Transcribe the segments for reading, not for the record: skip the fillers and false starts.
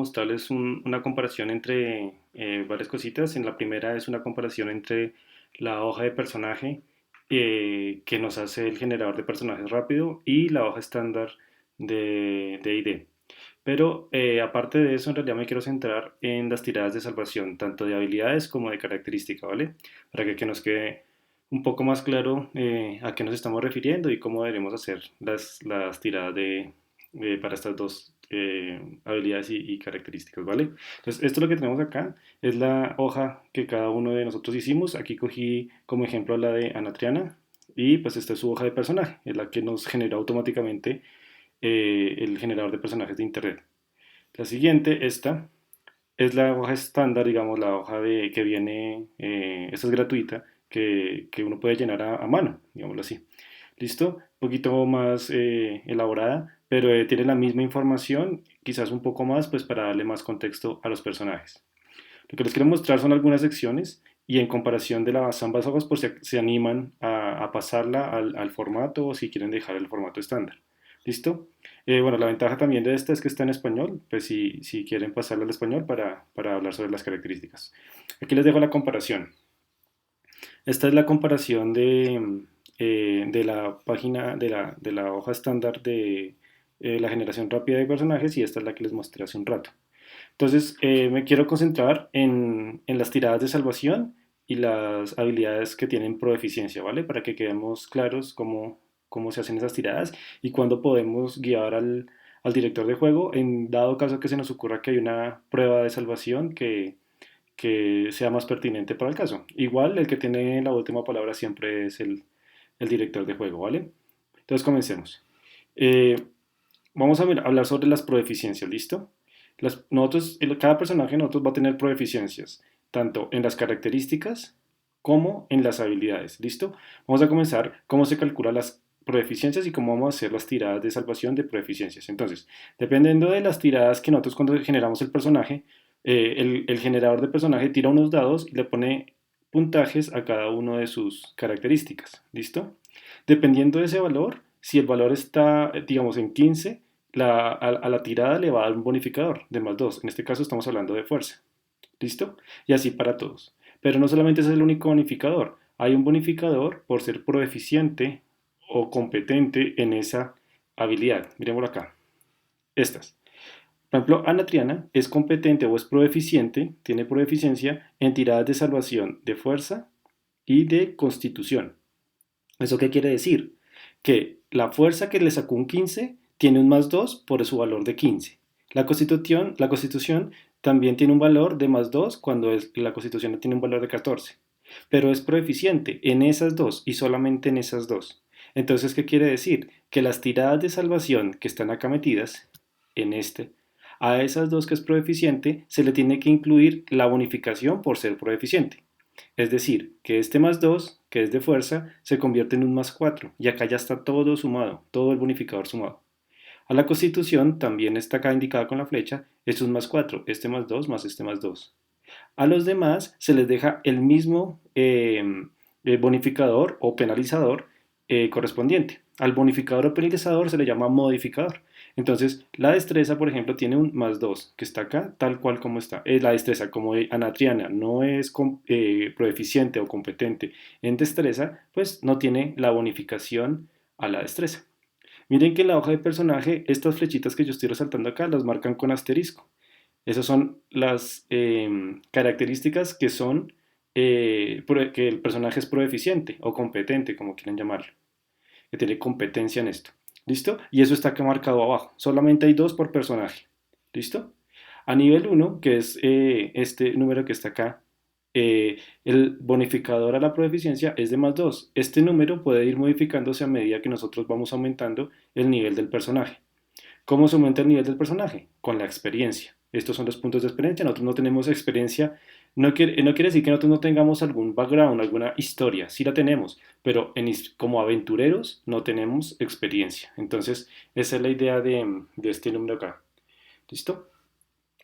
mostrarles una comparación entre varias cositas. En la primera es una comparación entre la hoja de personaje que nos hace el generador de personajes rápido y la hoja estándar de ID. Pero aparte de eso, en realidad me quiero centrar en las tiradas de salvación, tanto de habilidades como de característica, ¿vale? Para que nos quede un poco más claro a qué nos estamos refiriendo y cómo deberemos hacer las tiradas para estas dos habilidades y características, ¿vale? Entonces, esto es lo que tenemos acá, es la hoja que cada uno de nosotros hicimos. Aquí cogí como ejemplo la de Anatriana y pues esta es su hoja de personaje, es la que nos generó automáticamente el generador de personajes de Internet. La siguiente, esta, es la hoja estándar, digamos, la hoja que viene, esta es gratuita, que uno puede llenar a mano, digámoslo así. ¿Listo? Un poquito más elaborada, pero tiene la misma información, quizás un poco más, pues para darle más contexto a los personajes. Lo que les quiero mostrar son algunas secciones y en comparación de las ambas hojas, por si se animan a pasarla al formato o si quieren dejar el formato estándar. ¿Listo? Bueno, la ventaja también de esta es que está en español, pues si quieren pasarla al español para hablar sobre las características. Aquí les dejo la comparación. Esta es la comparación de la página, de la hoja estándar de la generación rápida de personajes y esta es la que les mostré hace un rato. Entonces, me quiero concentrar en las tiradas de salvación y las habilidades que tienen proeficiencia, ¿vale? Para que quedemos claros cómo se hacen esas tiradas y cuándo podemos guiar al director de juego en dado caso que se nos ocurra que hay una prueba de salvación que sea más pertinente para el caso. Igual, el que tiene la última palabra siempre es el director de juego, ¿vale? Entonces, comencemos. Eh, Vamos a hablar sobre las proeficiencias, ¿listo? Cada personaje de nosotros va a tener proeficiencias, tanto en las características como en las habilidades, ¿listo? Vamos a comenzar cómo se calculan las proeficiencias y cómo vamos a hacer las tiradas de salvación de proeficiencias. Entonces, dependiendo de las tiradas que nosotros cuando generamos el personaje, el generador de personaje tira unos dados y le pone puntajes a cada una de sus características, ¿listo? Dependiendo de ese valor, si el valor está, digamos, en 15, a la tirada le va a dar un bonificador de más 2. En este caso estamos hablando de fuerza. ¿Listo? Y así para todos. Pero no solamente ese es el único bonificador. Hay un bonificador por ser proeficiente o competente en esa habilidad. Miremoslo acá. Estas. Por ejemplo, Ana Triana es competente o es proeficiente, tiene proeficiencia en tiradas de salvación de fuerza y de constitución. ¿Eso qué quiere decir? Que la fuerza que le sacó un 15 tiene un más 2 por su valor de 15. La constitución también tiene un valor de más 2 cuando la constitución tiene un valor de 14. Pero es proeficiente en esas dos y solamente en esas dos. Entonces, ¿qué quiere decir? Que las tiradas de salvación que están acá metidas en a esas dos que es proeficiente, se le tiene que incluir la bonificación por ser proeficiente. Es decir, que este más 2 que es de fuerza, se convierte en un más 4 y acá ya está todo sumado, todo el bonificador sumado. A la constitución también está acá indicada con la flecha, es un más 4 este más 2 más este más 2. A los demás se les deja el mismo bonificador o penalizador correspondiente. Al bonificador o penalizador se le llama modificador. Entonces, la destreza, por ejemplo, tiene un más 2 que está acá, tal cual como está. La destreza, como Anatriana no es proeficiente o competente en destreza, pues no tiene la bonificación a la destreza. Miren que en la hoja de personaje, estas flechitas que yo estoy resaltando acá las marcan con asterisco. Esas son las características que son que el personaje es proeficiente o competente, como quieran llamarlo, que tiene competencia en esto. ¿Listo? Y eso está acá marcado abajo. Solamente hay dos por personaje. ¿Listo? A nivel uno, que es este número que está acá, el bonificador a la proeficiencia es de más 2. Este número puede ir modificándose a medida que nosotros vamos aumentando el nivel del personaje. ¿Cómo se aumenta el nivel del personaje? Con la experiencia. Estos son los puntos de experiencia. Nosotros no tenemos experiencia. No quiere decir que nosotros no tengamos algún background, alguna historia. Sí la tenemos, pero como aventureros no tenemos experiencia. Entonces, esa es la idea de este número acá. ¿Listo?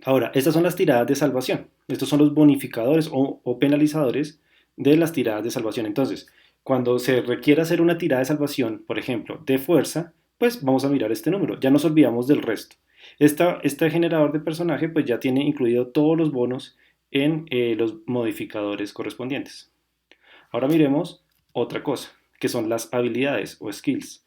Ahora, estas son las tiradas de salvación. Estos son los bonificadores o penalizadores de las tiradas de salvación. Entonces, cuando se requiere hacer una tirada de salvación, por ejemplo, de fuerza, pues vamos a mirar este número. Ya nos olvidamos del resto. Este generador de personaje pues ya tiene incluido todos los bonos en los modificadores correspondientes. Ahora miremos otra cosa, que son las habilidades o skills.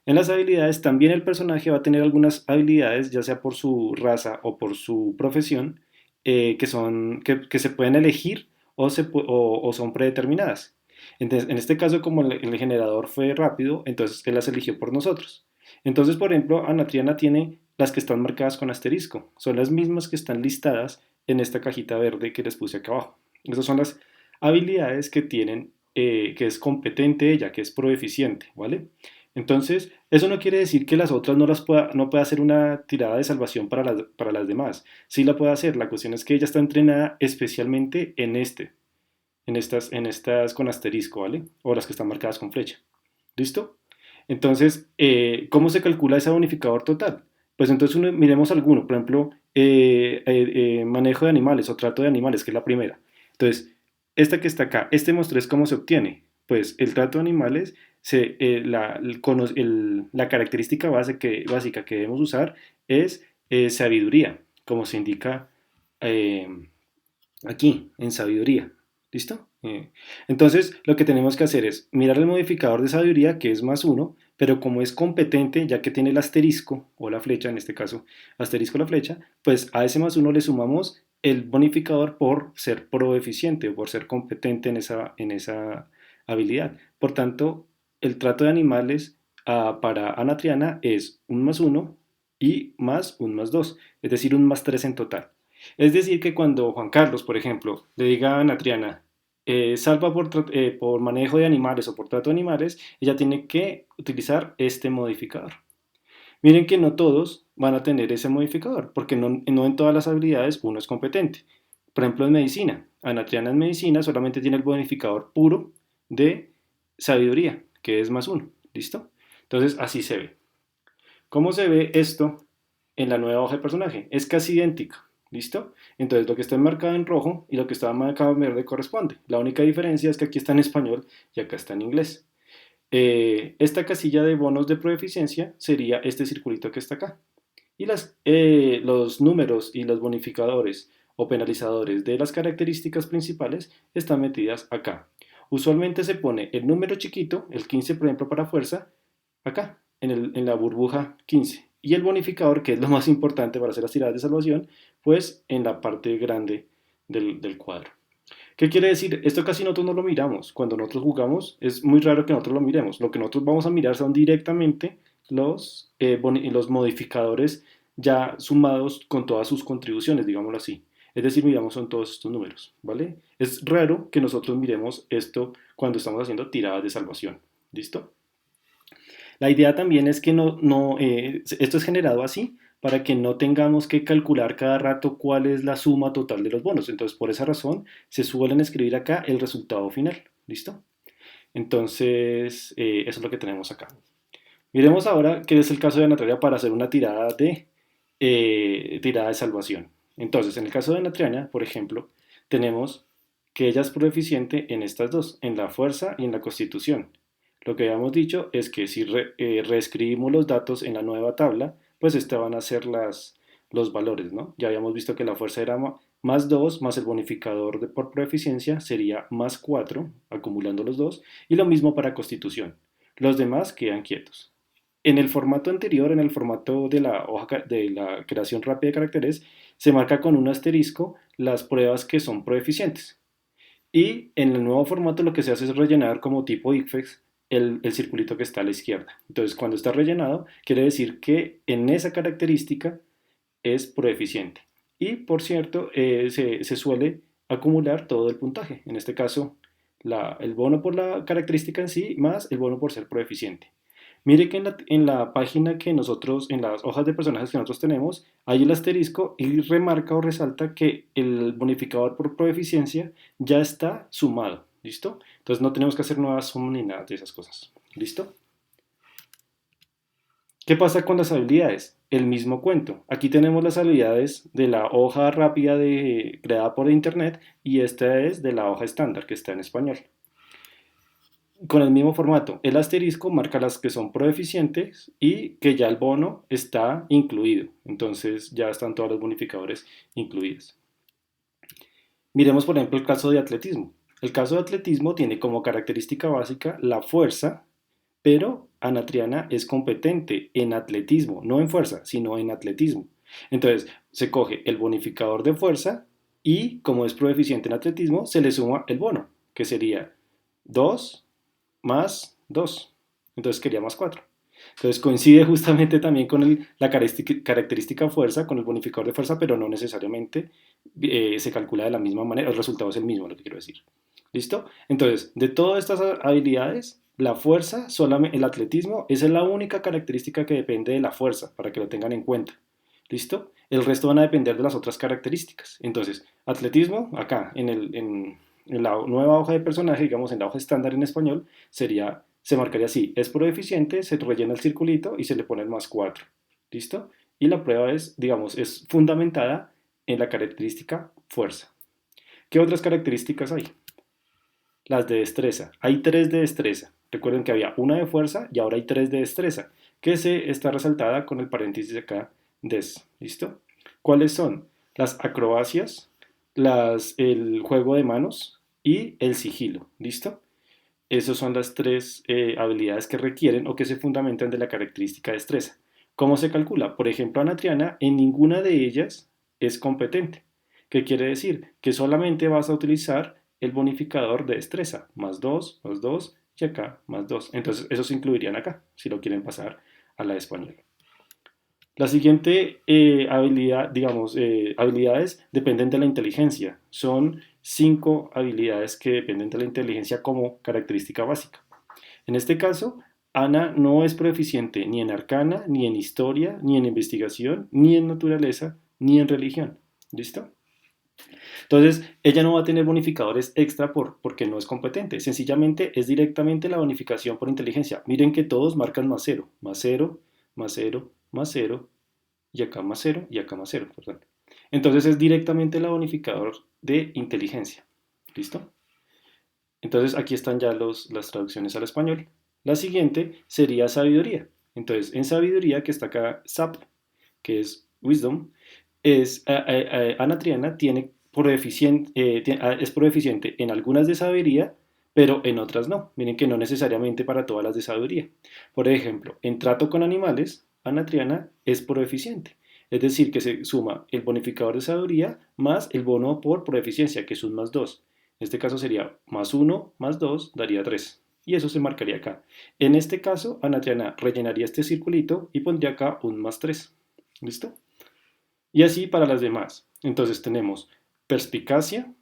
En las habilidades también el personaje va a tener algunas habilidades, ya sea por su raza o por su profesión, que se pueden elegir o son predeterminadas. Entonces, en este caso, como el generador fue rápido, entonces él las eligió por nosotros. Entonces, por ejemplo, Anatriana tiene las que están marcadas con asterisco. Son las mismas que están listadas en esta cajita verde que les puse acá abajo. Esas son las habilidades que tienen, que es competente ella, que es proeficiente, ¿vale? Entonces, eso no quiere decir que las otras no pueda hacer una tirada de salvación para las demás. Sí la puede hacer. La cuestión es que ella está entrenada especialmente en estas con asterisco, ¿vale? O las que están marcadas con flecha. ¿Listo? Entonces, ¿cómo se calcula ese bonificador total? Pues entonces miremos alguno, por ejemplo, manejo de animales o trato de animales, que es la primera. Entonces, esta que está acá, este mostrés, ¿cómo se obtiene? Pues el trato de animales, la característica básica que debemos usar es sabiduría, como se indica eh, aquí, en sabiduría. ¿Listo? Entonces, lo que tenemos que hacer es mirar el modificador de sabiduría, que es más uno, pero como es competente, ya que tiene el asterisco, o la flecha, en este caso, asterisco o la flecha, pues a ese más uno le sumamos el bonificador por ser proeficiente o por ser competente en esa habilidad. Por tanto, el trato de animales para Anatriana es un más uno y más un más dos, es decir, un más tres en total. Es decir, que cuando Juan Carlos, por ejemplo, le diga a Ana Triana, salva por manejo de animales o por trato de animales, ella tiene que utilizar este modificador. Miren que no todos van a tener ese modificador, porque no en todas las habilidades uno es competente. Por ejemplo, en medicina, Ana Triana en medicina solamente tiene el bonificador puro de sabiduría, que es más uno. ¿Listo? Entonces, así se ve. ¿Cómo se ve esto en la nueva hoja de personaje? Es casi idéntico. ¿Listo? Entonces lo que está marcado en rojo y lo que está marcado en verde corresponde. La única diferencia es que aquí está en español y acá está en inglés. Esta casilla de bonos de proeficiencia sería este circulito que está acá. Y los números y los bonificadores o penalizadores de las características principales están metidas acá. Usualmente se pone el número chiquito, el 15 por ejemplo para fuerza, acá, en la burbuja 15. Y el bonificador, que es lo más importante para hacer las tiradas de salvación, pues en la parte grande del cuadro. ¿Qué quiere decir? Esto casi nosotros no lo miramos. Cuando nosotros jugamos es muy raro que nosotros lo miremos. Lo que nosotros vamos a mirar son directamente los modificadores ya sumados con todas sus contribuciones, digámoslo así. Es decir, miramos son todos estos números, ¿vale? Es raro que nosotros miremos esto cuando estamos haciendo tiradas de salvación. ¿Listo? La idea también es que esto es generado así para que no tengamos que calcular cada rato cuál es la suma total de los bonos. Entonces, por esa razón, se suelen escribir acá el resultado final. ¿Listo? Entonces, eso es lo que tenemos acá. Miremos ahora qué es el caso de Natalia para hacer una tirada de salvación. Entonces, en el caso de Natriana, por ejemplo, tenemos que ella es proeficiente en estas dos, en la fuerza y en la constitución. Lo que habíamos dicho es que si reescribimos los datos en la nueva tabla, pues estas van a ser los valores, ¿no? Ya habíamos visto que la fuerza era más 2 más el bonificador por proeficiencia sería más 4 acumulando los dos, y lo mismo para constitución. Los demás quedan quietos. En el formato anterior, en el formato de la hoja de la creación rápida de caracteres, se marca con un asterisco las pruebas que son proeficientes. Y en el nuevo formato lo que se hace es rellenar como tipo IFEX el circulito que está a la izquierda. Entonces, cuando está rellenado, quiere decir que en esa característica es proeficiente. Y, por cierto, se suele acumular todo el puntaje. En este caso, el bono por la característica en sí más el bono por ser proeficiente. Mire que en la página que nosotros, en las hojas de personajes que nosotros tenemos, hay el asterisco y remarca o resalta que el bonificador por proeficiencia ya está sumado. ¿Listo? Entonces no tenemos que hacer nuevas sumas ni nada de esas cosas. ¿Listo? ¿Qué pasa con las habilidades? El mismo cuento. Aquí tenemos las habilidades de la hoja rápida creada por internet y esta es de la hoja estándar que está en español. con el mismo formato. El asterisco marca las que son proeficientes y que ya el bono está incluido. Entonces ya están todos los bonificadores incluidos. Miremos, por ejemplo, el caso de atletismo. El caso de atletismo tiene como característica básica la fuerza, pero Ana Triana es competente en atletismo, no en fuerza, sino en atletismo. Entonces, se coge el bonificador de fuerza y, como es proeficiente en atletismo, se le suma el bono, que sería 2 más 2. Entonces quería más 4. Entonces coincide justamente también con la característica fuerza, con el bonificador de fuerza, pero no necesariamente se calcula de la misma manera, el resultado es el mismo, lo que quiero decir. ¿Listo? Entonces, de todas estas habilidades, la fuerza, solamente el atletismo, esa es la única característica que depende de la fuerza, para que lo tengan en cuenta. ¿Listo? El resto van a depender de las otras características. Entonces, atletismo, acá, en la nueva hoja de personaje, digamos en la hoja estándar en español, se marcaría así, es proeficiente, se rellena el circulito y se le pone el más 4. ¿Listo? Y la prueba es, digamos, es fundamentada en la característica fuerza. ¿Qué otras características hay? Las de destreza. Hay 3 de destreza. Recuerden que había una de fuerza y ahora hay 3 de destreza, que se está resaltada con el paréntesis acá, des. ¿Listo? ¿Cuáles son? Las acrobacias, el juego de manos y el sigilo. ¿Listo? Esas son las 3 habilidades que requieren o que se fundamentan de la característica de destreza. ¿Cómo se calcula? Por ejemplo, Ana Triana en ninguna de ellas es competente. ¿Qué quiere decir? Que solamente vas a utilizar el bonificador de destreza, más 2 y acá más 2. Entonces, esos se incluirían acá, si lo quieren pasar a la de español. La siguiente habilidad, digamos, habilidades dependen de la inteligencia. Son 5 habilidades que dependen de la inteligencia como característica básica. En este caso, Ana no es proeficiente ni en arcana, ni en historia, ni en investigación, ni en naturaleza, ni en religión. ¿Listo? Entonces, ella no va a tener bonificadores extra porque no es competente. Sencillamente es directamente la bonificación por inteligencia. Miren que todos marcan más 0, más 0, más 0, más 0, y acá más 0 y acá más 0. Perdón. Entonces es directamente el bonificador de inteligencia. ¿Listo? Entonces aquí están ya las traducciones al español. La siguiente sería sabiduría. Entonces en sabiduría, que está acá SAP, que es wisdom, Ana Triana es proeficiente en algunas de sabiduría, pero en otras no. Miren que no necesariamente para todas las de sabiduría. Por ejemplo, en trato con animales, Ana Triana es proeficiente. Es decir, que se suma el bonificador de sabiduría más el bono por proeficiencia, que es un más 2. En este caso sería más 1 más 2 daría 3. Y eso se marcaría acá. En este caso, Ana Triana rellenaría este circulito y pondría acá un más 3. ¿Listo? Y así para las demás. Entonces tenemos perspicacia,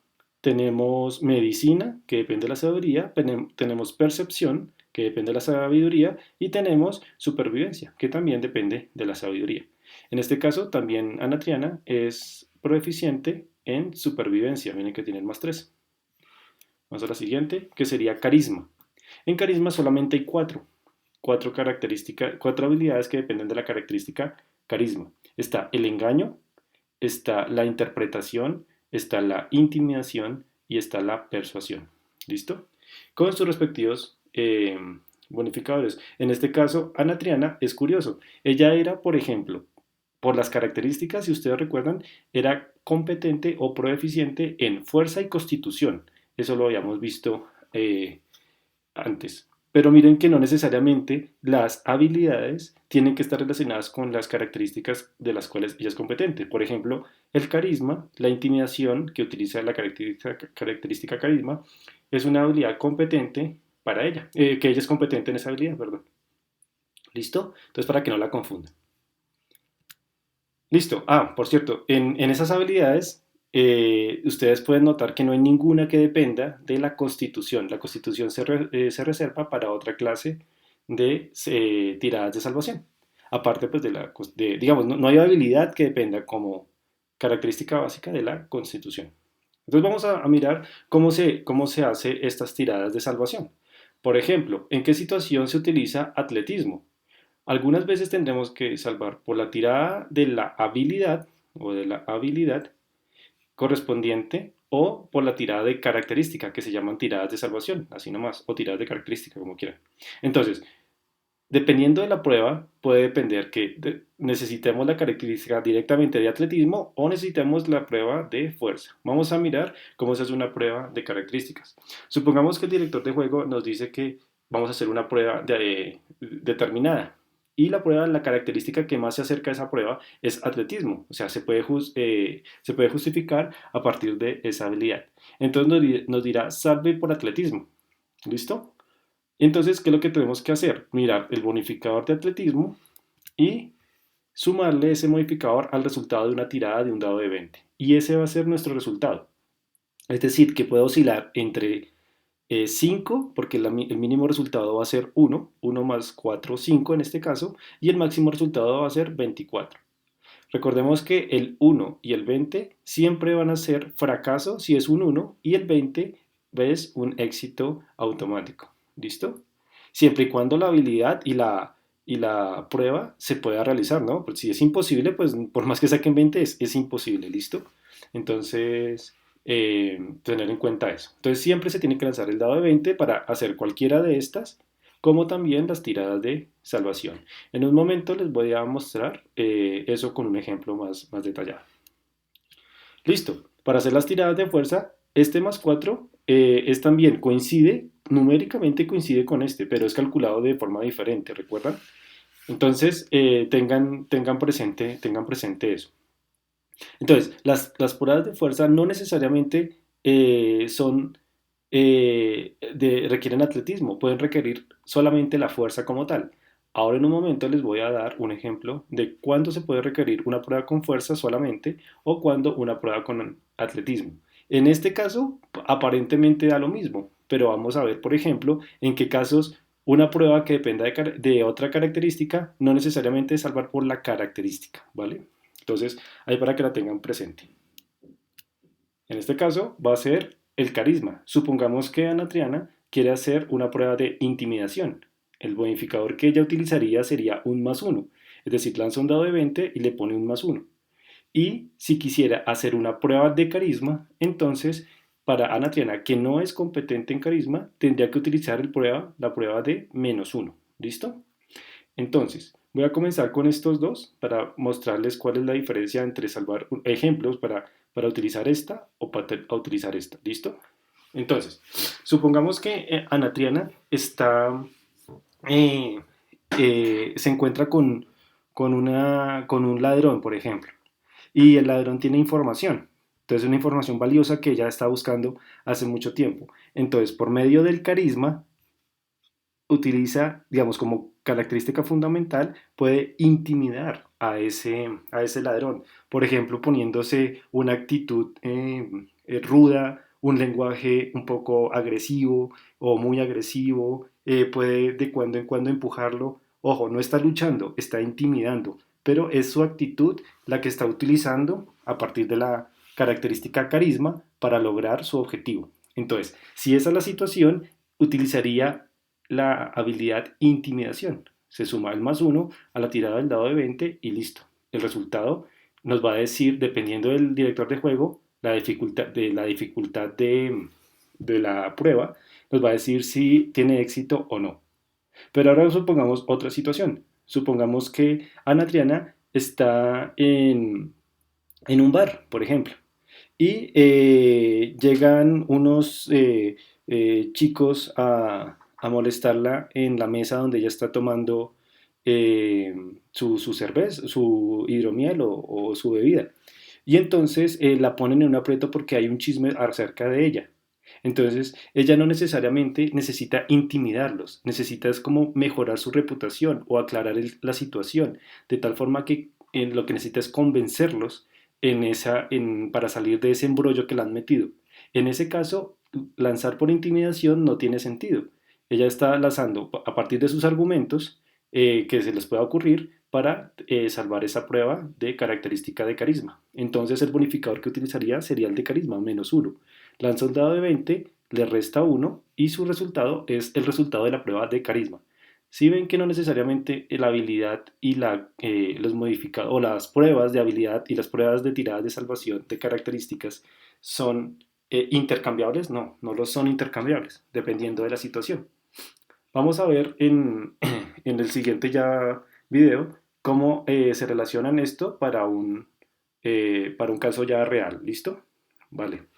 tenemos medicina, que depende de la sabiduría, tenemos percepción, que depende de la sabiduría, y tenemos supervivencia, que también depende de la sabiduría. En este caso, también Ana Triana es proeficiente en supervivencia, miren que tiene el más 3. Vamos a la siguiente, que sería carisma. En carisma solamente hay 4 habilidades que dependen de la característica carisma. Está el engaño, está la interpretación, está la intimidación y está la persuasión. ¿Listo? Con sus respectivos bonificadores. En este caso, Ana Triana es curioso. Ella era, por ejemplo, por las características, si ustedes recuerdan, era competente o proeficiente en fuerza y constitución. Eso lo habíamos visto antes. Pero miren que no necesariamente las habilidades tienen que estar relacionadas con las características de las cuales ella es competente. Por ejemplo, el carisma, la intimidación, que utiliza la característica carisma, es una habilidad competente para ella, que ella es competente en esa habilidad, perdón. ¿Listo? Entonces, para que no la confundan. Listo. Ah, por cierto, en esas habilidades ustedes pueden notar que no hay ninguna que dependa de la constitución. La constitución se reserva para otra clase de tiradas de salvación. Aparte, pues, digamos, no hay habilidad que dependa como característica básica de la constitución. Entonces vamos a mirar cómo se hace estas tiradas de salvación. Por ejemplo, ¿en qué situación se utiliza atletismo? Algunas veces tendremos que salvar por la tirada de la habilidad o de la habilidad correspondiente o por la tirada de característica, que se llaman tiradas de salvación, así nomás, o tiradas de característica, como quieran. Entonces, dependiendo de la prueba, puede depender que necesitemos la característica directamente de atletismo o necesitemos la prueba de fuerza. Vamos a mirar cómo se hace una prueba de características. Supongamos que el director de juego nos dice que vamos a hacer una prueba determinada. Y la prueba, la característica que más se acerca a esa prueba es atletismo. O sea, se puede justificar a partir de esa habilidad. Entonces nos dirá salve por atletismo. ¿Listo? Entonces, ¿qué es lo que tenemos que hacer? Mirar el bonificador de atletismo y sumarle ese modificador al resultado de una tirada de un dado de 20. Y ese va a ser nuestro resultado. Es decir, que puede oscilar entre 5, porque el mínimo resultado va a ser 1 más 4, 5 en este caso, y el máximo resultado va a ser 24. Recordemos que el 1 y el 20 siempre van a ser fracaso si es un 1 y el 20 es un éxito automático. ¿Listo? Siempre y cuando la habilidad y la prueba se pueda realizar, ¿no? Porque si es imposible, pues por más que saquen 20 es imposible, ¿listo? Entonces, tener en cuenta eso. Entonces siempre se tiene que lanzar el dado de 20 para hacer cualquiera de estas, como también las tiradas de salvación. En un momento les voy a mostrar eso con un ejemplo más detallado. Listo. Para hacer las tiradas de fuerza, este más 4 es también coincide, numéricamente coincide con este, pero es calculado de forma diferente, ¿recuerdan? Entonces, tengan presente eso. Entonces, las pruebas de fuerza no necesariamente requieren atletismo, pueden requerir solamente la fuerza como tal. Ahora en un momento les voy a dar un ejemplo de cuándo se puede requerir una prueba con fuerza solamente o cuándo una prueba con atletismo. En este caso, aparentemente da lo mismo, pero vamos a ver, por ejemplo, en qué casos una prueba que dependa de otra característica no necesariamente es salvar por la característica, ¿vale? Entonces, ahí para que la tengan presente. En este caso va a ser el carisma. Supongamos que Ana Triana quiere hacer una prueba de intimidación. El bonificador que ella utilizaría sería un más uno. Es decir, lanza un dado de 20 y le pone un más uno. Y si quisiera hacer una prueba de carisma, entonces para Ana Triana, que no es competente en carisma, tendría que utilizar la prueba de menos uno. ¿Listo? Entonces, voy a comenzar con estos dos para mostrarles cuál es la diferencia entre salvar ejemplos para utilizar esta o para utilizar esta. ¿Listo? Entonces, supongamos que Ana Triana eh, se encuentra con un ladrón, por ejemplo, y el ladrón tiene información. Entonces, una información valiosa que ella está buscando hace mucho tiempo. Entonces, por medio del carisma, utiliza, digamos, como característica fundamental, puede intimidar a ese ladrón. Por ejemplo, poniéndose una actitud ruda, un lenguaje un poco agresivo o muy agresivo, puede de cuando en cuando empujarlo. Ojo, no está luchando, está intimidando, pero es su actitud la que está utilizando a partir de la característica carisma para lograr su objetivo. Entonces, si esa es la situación, utilizaría la habilidad intimidación. Se suma el más uno a la tirada del dado de 20 y listo. El resultado nos va a decir, dependiendo del director de juego, la dificultad de la prueba, nos va a decir si tiene éxito o no. Pero ahora supongamos otra situación. Supongamos que Ana Triana está en un bar, por ejemplo, y llegan unos chicos a molestarla en la mesa donde ella está tomando su cerveza, su hidromiel o su bebida. Y entonces la ponen en un aprieto porque hay un chisme acerca de ella. Entonces, ella no necesariamente necesita intimidarlos, necesita es como mejorar su reputación o aclarar la situación, de tal forma que lo que necesita es convencerlos para salir de ese embrollo que la han metido. En ese caso, lanzar por intimidación no tiene sentido. Ella está lanzando a partir de sus argumentos que se les pueda ocurrir para salvar esa prueba de característica de carisma. Entonces el bonificador que utilizaría sería el de carisma, menos uno. Lanza un dado de 20, le resta 1 y su resultado es el resultado de la prueba de carisma. Si ven que no necesariamente la habilidad y los modificados o las pruebas de habilidad y las pruebas de tiradas de salvación de características son Intercambiables, no, no los son intercambiables, dependiendo de la situación. Vamos a ver en, en el siguiente ya video cómo se relacionan esto para un caso ya real. ¿Listo? Vale.